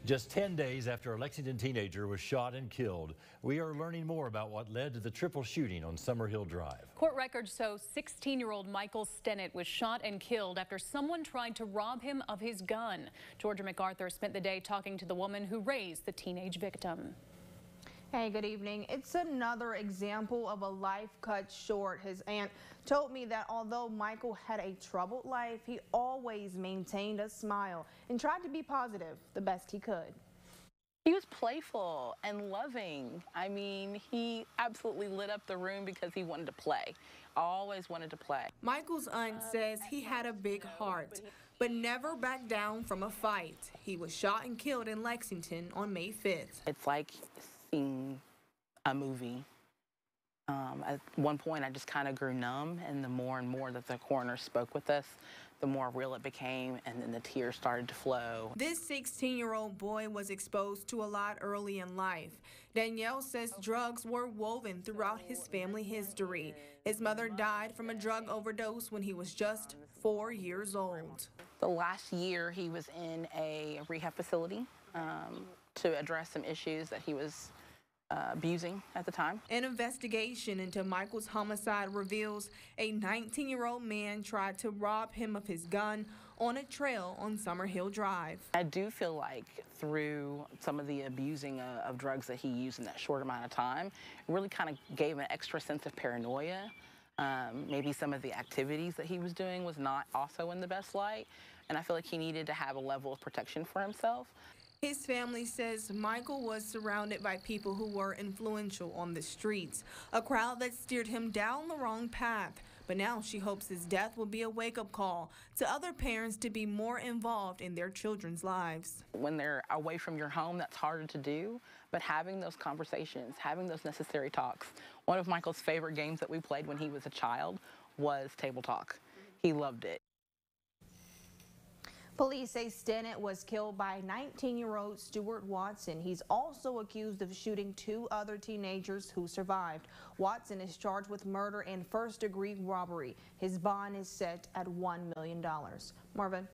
Just 10 days after a Lexington teenager was shot and killed, we are learning more about what led to the triple shooting on Summerhill Drive. Court records show 16-year-old Michael Stennett was shot and killed after someone tried to rob him of his gun. Georgia MacArthur spent the day talking to the woman who raised the teenage victim. Hey, good evening. It's another example of a life cut short. His aunt told me that although Michael had a troubled life, he always maintained a smile and tried to be positive the best he could. He was playful and loving. I mean, he absolutely lit up the room because he wanted to play. Always wanted to play. Michael's aunt says he had a big heart, but never backed down from a fight. He was shot and killed in Lexington on May 5th. It's like seeing a movie. At one point, I just kind of grew numb, and the more and more that the coroner spoke with us, the more real it became, and then the tears started to flow. This 16-year-old boy was exposed to a lot early in life. Danielle says drugs were woven throughout his family history. His mother died from a drug overdose when he was just 4 years old. The last year, he was in a rehab facility to address some issues that he was abusing at the time. An investigation into Michael's homicide reveals a 19-year-old man tried to rob him of his gun on a trail on Summerhill Drive. I do feel like through some of the abusing of drugs that he used in that short amount of time, it really kind of gave an extra sense of paranoia. Maybe some of the activities that he was doing was not also in the best light, and I feel like he needed to have a level of protection for himself. His family says Michael was surrounded by people who were influential on the streets, a crowd that steered him down the wrong path. But now she hopes his death will be a wake-up call to other parents to be more involved in their children's lives. When they're away from your home, that's harder to do, but having those conversations, having those necessary talks. One of Michael's favorite games that we played when he was a child was table talk. He loved it. Police say Stennett was killed by 19-year-old Stuart Watson. He's also accused of shooting 2 other teenagers who survived. Watson is charged with murder and first-degree robbery. His bond is set at $1 million. Marvin.